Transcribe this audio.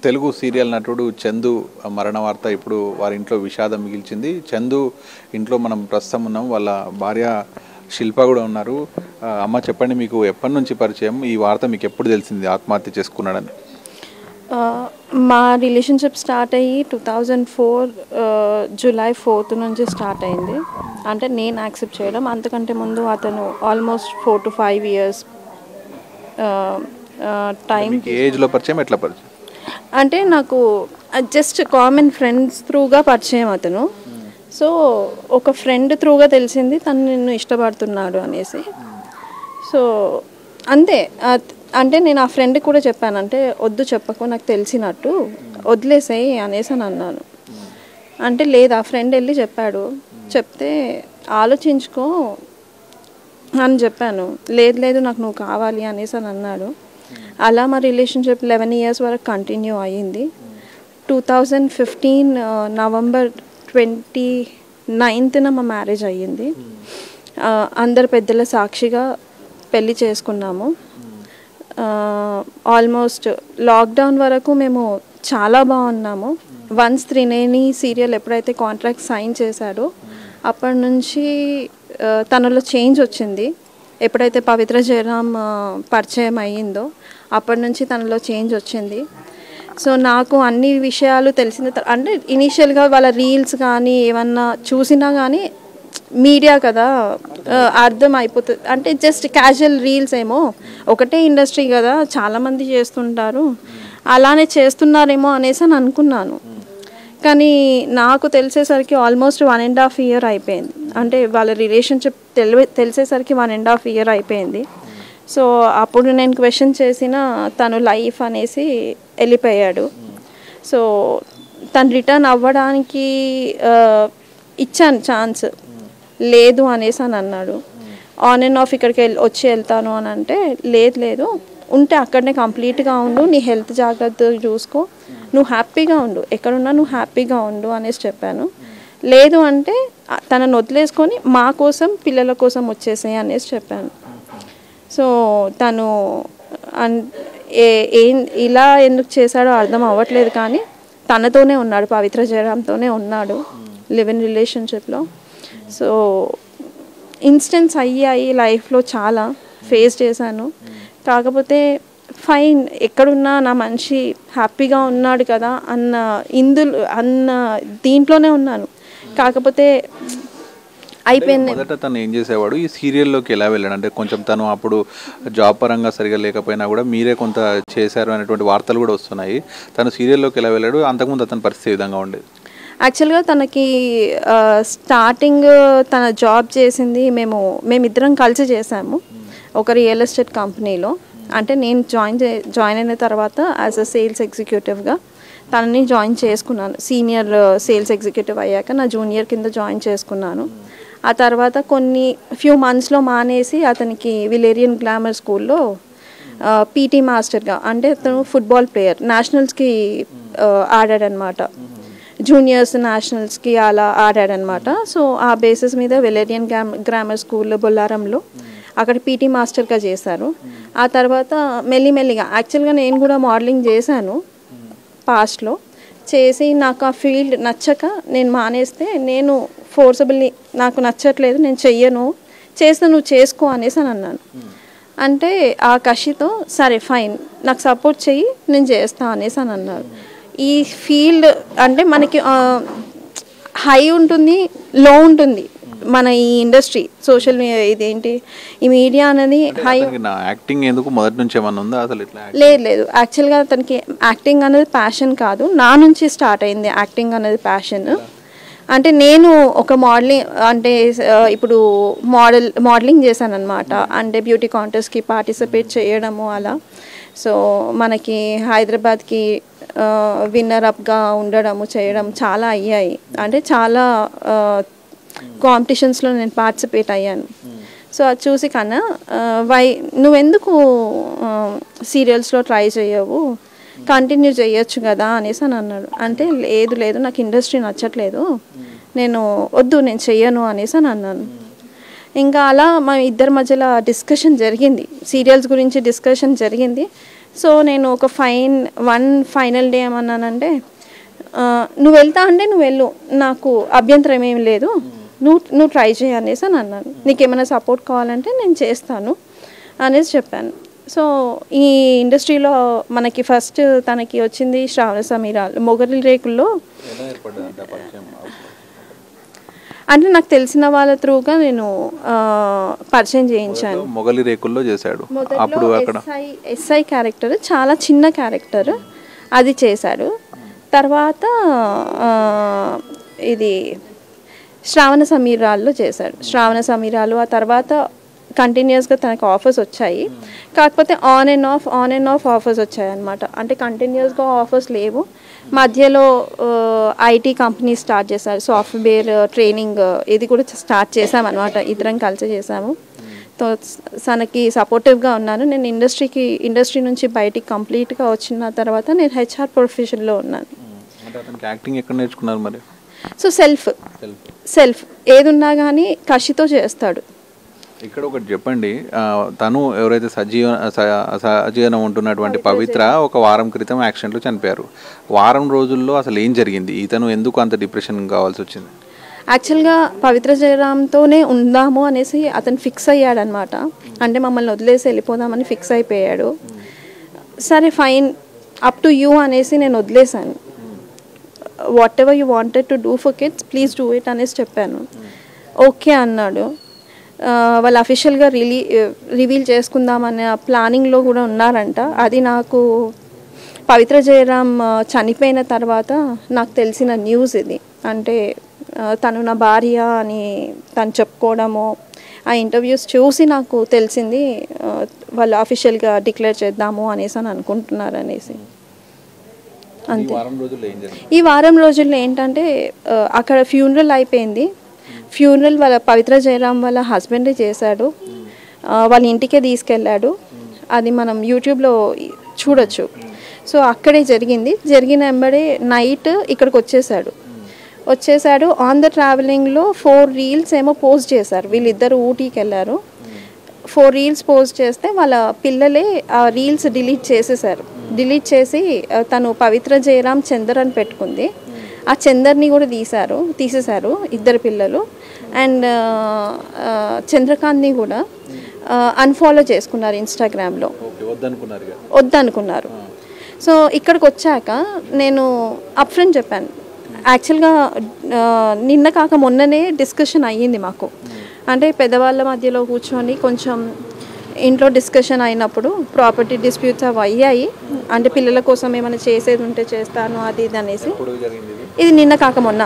Telugu serial నటుడు చందు మరణ వార్త ఇప్పుడు వారి ఇంట్లో విషాదం మిగిల్చింది. చందు ఇంట్లో మనం ప్రస్తుతం ఉన్నాం. వాళ్ళ భార్య శిల్ప కూడా ఉన్నారు. అమ్మ చెప్పండి, మీకు ఎప్పటి నుంచి పరిచయం? ఈ వార్త మీకు ఎప్పుడు తెలిసింది ఆత్మహత్య చేసుకున్నాడని? మా రిలేషన్షిప్ స్టార్ట్ అయ్యి 2004 జూలై 4 నుంచి స్టార్ట్ అయింది. అంటే నేను యాక్సెప్ట్ చేయడం, అంతకంటే ముందు అతను ఆల్మోస్ట్ 4 to 5 years టైం. ఏజ్లో పరిచయం, ఎట్లా పరిచయం? అంటే నాకు జస్ట్ కామన్ ఫ్రెండ్స్ త్రూగా పరిచయం అతను. సో ఒక ఫ్రెండ్ త్రూగా తెలిసింది తను నిన్ను ఇష్టపడుతున్నాడు అనేసి. సో అంతే. అంటే నేను ఆ ఫ్రెండ్ కూడా చెప్పాను, అంటే వద్దు చెప్పకు, నాకు తెలిసినట్టు వదిలేసాయి అనేసి అని అన్నాను. అంటే లేదు, ఆ ఫ్రెండ్ వెళ్ళి చెప్పాడు. చెప్తే ఆలోచించుకో అని చెప్పాను. లేదు లేదు నాకు నువ్వు కావాలి అనేసి అని అన్నాడు. అలా మా రిలేషన్షిప్ 11 years వరకు కంటిన్యూ అయ్యింది. 2015 November 29th మా మ్యారేజ్ అయ్యింది. అందరు పెద్దల సాక్షిగా పెళ్ళి చేసుకున్నాము. ఆల్మోస్ట్ లాక్డౌన్ వరకు మేము చాలా బాగున్నాము. వన్స్ త్రినేని సీరియల్ ఎప్పుడైతే కాంట్రాక్ట్ సైన్ చేశాడో అప్పటి నుంచి తనలో చేంజ్ వచ్చింది. ఎప్పుడైతే పవిత్ర జయరాం పరిచయం అయ్యిందో అప్పటి నుంచి తనలో చేంజ్ వచ్చింది. సో నాకు అన్ని విషయాలు తెలిసిన అంటే ఇనీషియల్గా వాళ్ళ రీల్స్ కానీ ఏమన్నా చూసినా కానీ మీడియా కదా అర్థం అయిపోతుంది. అంటే జస్ట్ క్యాజువల్ రీల్స్ ఏమో, ఒకటే ఇండస్ట్రీ కదా చాలామంది చేస్తుంటారు, అలానే చేస్తున్నారేమో అనేసి అని అనుకున్నాను. కానీ నాకు తెలిసేసరికి ఆల్మోస్ట్ 1.5 year అయిపోయింది. అంటే వాళ్ళ రిలేషన్షిప్ తెలిసేసరికి 1.5 year అయిపోయింది. సో అప్పుడు నేను క్వశ్చన్ చేసిన తను లైఫ్ అనేసి వెళ్ళిపోయాడు. సో తను రిటర్న్ అవ్వడానికి ఇచ్చాను ఛాన్స్, లేదు అనేసి అని అన్నాడు. ఆన్ అండ్ ఆఫ్ ఇక్కడికి వచ్చి వెళ్తాను అని అంటే లేదు లేదు, ఉంటే అక్కడనే కంప్లీట్గా ఉండు, నీ హెల్త్ జాగ్రత్తగా చూసుకో, నువ్వు హ్యాపీగా ఉండు, ఎక్కడున్నా నువ్వు హ్యాపీగా ఉండు అనేసి చెప్పాను. లేదు అంటే తనను వదిలేసుకొని మా కోసం పిల్లల కోసం వచ్చేసాయి అనేసి చెప్పాను. సో తను ఇలా ఎందుకు చేశాడో అర్థం అవ్వట్లేదు, కానీ తనతోనే ఉన్నాడు, పవిత్ర జయరాంతోనే ఉన్నాడు లివ్ ఇన్ రిలేషన్షిప్లో. సో ఇన్సిడెంట్స్ అయ్యాయి లైఫ్లో, చాలా ఫేస్ చేశాను. కాకపోతే ఫైన్, ఎక్కడున్నా నా మనిషి హ్యాపీగా ఉన్నాడు కదా అన్న దీంట్లోనే ఉన్నాను. కాకపోతే అయిపోయింది. మొదట తను ఏం చేసేవాడు, ఈ సీరియల్లోకి ఎలా వెళ్ళాడు? అంటే కొంచెం తను అప్పుడు జాబ్ పరంగా సరిగా లేకపోయినా కూడా మీరే కొంత చేశారు అనేటువంటి వార్తలు కూడా వస్తున్నాయి. తను సీరియల్లోకి ఎలా వెళ్ళాడు? అంతకుముందు అతని పరిస్థితి విధంగా ఉండేది. యాక్చువల్గా తనకి స్టార్టింగ్ తన జాబ్ చేసింది మేమిద్దరం కలిసి చేసాము ఒక రియల్ ఎస్టేట్ కంపెనీలో. అంటే నేను జాయిన్ అయిన తర్వాత యాజ్ అ సేల్స్ ఎగ్జిక్యూటివ్గా తనని జాయిన్ చేసుకున్నాను. సీనియర్ సేల్స్ ఎగ్జిక్యూటివ్ అయ్యాక నా జూనియర్ కింద జాయిన్ చేసుకున్నాను. ఆ తర్వాత ఫ్యూ మంత్స్లో మానేసి అతనికి విలేరియన్ గ్లామర్ స్కూల్లో పీటీ మాస్టర్గా, అంటే అతను ఫుట్బాల్ ప్లేయర్, నేషనల్స్కి ఆడాడనమాట, జూనియర్స్ నేషనల్స్కి అలా ఆడాడనమాట. సో ఆ బేసిస్ మీద విలేరియన్ గ్రామర్ స్కూల్ బొల్లారంలో అక్కడ పీటీ మాస్టర్గా చేశారు. ఆ తర్వాత మెల్లిమెల్లిగా యాక్చువల్గా నేను కూడా మోడలింగ్ చేశాను పాస్ట్లో. చేసి నాకు ఆ ఫీల్డ్ నచ్చక నేను మానేస్తే, నేను ఫోర్సబుల్లీ నాకు నచ్చట్లేదు, నేను చెయ్యను, చేస్తే నువ్వు చేసుకో అనేసి అని అన్నాను. అంటే ఆ కషితో సరే ఫైన్, నాకు సపోర్ట్ చెయ్యి, నేను చేస్తా అనేసి అని అన్నారు. ఈ ఫీల్డ్ అంటే మనకి హై ఉంటుంది, లో ఉంటుంది. మన ఈ ఇండస్ట్రీ సోషల్ ఇదేంటి ఈ మీడియా అనేది హై. యాక్టింగ్ ఎందుకు మొదటి నుంచి ఏమన్నా ఉందా అసలు? లేదు, యాక్చువల్గా తనకి యాక్టింగ్ అనేది ప్యాషన్ కాదు, నా నుంచి స్టార్ట్ అయింది యాక్టింగ్ అనేది ప్యాషన్. అంటే నేను ఒక మోడలింగ్, అంటే ఇప్పుడు మోడలింగ్ చేశాను అనమాట. అంటే బ్యూటీ కాంటెస్ట్కి పార్టిసిపేట్ చేయడము అలా. సో మనకి హైదరాబాద్కి విన్నర్ అప్గా ఉండడము చేయడం చాలా అయ్యాయి. అంటే చాలా కాంపిటీషన్స్లో నేను పార్టిసిపేట్ అయ్యాను. సో అది చూసి కన్నా నువ్వెందుకు సీరియల్స్లో ట్రై చేయవు, కంటిన్యూ చేయొచ్చు కదా అనేసి అని అన్నాడు. అంటే లేదు లేదు, నాకు ఇండస్ట్రీ నచ్చట్లేదు, నేను చెయ్యను అనేసి అని అన్నాను. ఇంకా అలా మా ఇద్దరి మధ్యలో డిస్కషన్ జరిగింది, సీరియల్స్ గురించి డిస్కషన్ జరిగింది. సో నేను ఒక ఫైనల్ డే ఏమన్నానంటే నువ్వు వెళ్తా అంటే నువ్వు వెళ్ళు, నాకు అభ్యంతరం ఏమి లేదు, నువ్వు ట్రై చేయి అనేసి అని అన్నాను. నీకేమైనా సపోర్ట్ కావాలంటే నేను చేస్తాను అనేసి చెప్పాను. సో ఈ ఇండస్ట్రీలో మనకి ఫస్ట్ తనకి వచ్చింది శ్రావణ సమీరాలు మొగలి రేకుల్లో. అంటే నాకు తెలిసిన వాళ్ళ త్రూగా నేను పరిచయం చేయించాను. మొగలి రేకుల్లో చేశాడు. అప్పుడు అక్కడ ఎస్ఐ క్యారెక్టర్, చాలా చిన్న క్యారెక్టర్, అది చేశాడు. తర్వాత ఇది శ్రావణ సమీరాల్లో చేశాడు. శ్రావణ సమీరాలు ఆ తర్వాత కంటిన్యూస్గా తనకు ఆఫర్స్ వచ్చాయి. కాకపోతే ఆన్ అండ్ ఆఫ్ ఆఫర్స్ వచ్చాయి అనమాట. అంటే కంటిన్యూస్గా ఆఫర్స్ లేవు. మధ్యలో ఐటీ కంపెనీ స్టార్ట్ చేశారు, సాఫ్ట్వేర్ ట్రైనింగ్ ఇది కూడా స్టార్ట్ చేసామన్నమాట. ఇద్దరం కలిసి చేసాము. తనకి సపోర్టివ్గా ఉన్నాను. నేను ఇండస్ట్రీ నుంచి బయటికి కంప్లీట్గా వచ్చిన తర్వాత నేను హెచ్ఆర్ ప్రొఫెషన్లో ఉన్నాను. యాక్టింగ్ ఎక్కడ నేర్చుకున్నారు మరి? సో సెల్ఫ్ ఏదున్నా కానీ కషితో చేస్తాడు. ఇక్కడ ఒకటి చెప్పండి, తను ఎవరైతే సజీవనం ఉంటున్నటువంటి పవిత్ర ఒక వారం క్రితం యాక్సిడెంట్లో చనిపోయారు. వారం రోజుల్లో అసలు ఏం జరిగింది? ఇతను ఎందుకు అంత డిప్రెషన్ కావాల్సి వచ్చింది? యాక్చువల్గా పవిత్ర జయరామ్తోనే ఉందాము అనేసి అతను ఫిక్స్ అయ్యాడనమాట. అంటే మమ్మల్ని వదిలేసి వెళ్ళిపోదామని ఫిక్స్ అయిపోయాడు. సరే ఫైన్, అప్ టు యూ అనేసి నేను వదిలేశాను. What ever you wanted to do for kids please do it అనేసి చెప్పాను. ఓకే అన్నాడు. వాళ్ళు అఫీషియల్గా రివీల్ చేసుకుందామనే ప్లానింగ్లో కూడా ఉన్నారంట. అది నాకు పవిత్ర జయరామ్ చనిపోయిన తర్వాత నాకు తెలిసిన న్యూస్ ఇది. అంటే తను నా భార్య అని తను చెప్పుకోవడము, ఆ ఇంటర్వ్యూస్ చూసి నాకు తెలిసింది వాళ్ళు అఫీషియల్గా డిక్లేర్ చేద్దాము అనేసి అని అనుకుంటున్నారు అనేసి. అంతే. ఈ వారం రోజుల్లో ఏంటంటే అక్కడ ఫ్యూనరల్ అయిపోయింది. ఫ్యూనరల్ వాళ్ళ పవిత్ర జయరామ్ వాళ్ళ హస్బెండే చేశాడు. వాళ్ళ ఇంటికే తీసుకెళ్ళాడు. అది మనం యూట్యూబ్లో చూడొచ్చు. సో అక్కడే జరిగిన వెంబడే నైట్ ఇక్కడికి వచ్చేసాడు. ఆన్ ద ట్రావెలింగ్లో 4 రీల్స్ ఏమో పోస్ట్ చేశారు. వీళ్ళిద్దరు ఊటీకి వెళ్ళారు. 4 రీల్స్ పోస్ట్ చేస్తే వాళ్ళ పిల్లలే ఆ రీల్స్ డిలీట్ డిలీట్ చేసి తను పవిత్ర జయరామ్ చందర్ అని పెట్టుకుంది. ఆ చందర్ని కూడా తీసేశారు ఇద్దరు పిల్లలు. అండ్ చంద్రకాంత్ని కూడా అన్ఫాలో చేసుకున్నారు ఇన్స్టాగ్రామ్లో. వద్దనుకున్నారు. సో ఇక్కడికి వచ్చాక నేను అప్ ఫ్రెండ్ చెప్పాను. యాక్చువల్గా నిన్న కాక మొన్ననే డిస్కషన్ అయ్యింది మాకు. అంటే పెద్దవాళ్ళ మధ్యలో కూర్చొని కొంచెం ఇంట్లో డిస్కషన్ అయినప్పుడు ప్రాపర్టీ డిస్ప్యూట్స్ అవి అయ్యాయి. అంటే పిల్లల కోసం ఏమైనా చేసేది ఉంటే చేస్తాను అది ఇది అనేసి. ఇది నిన్న కాక మొన్న.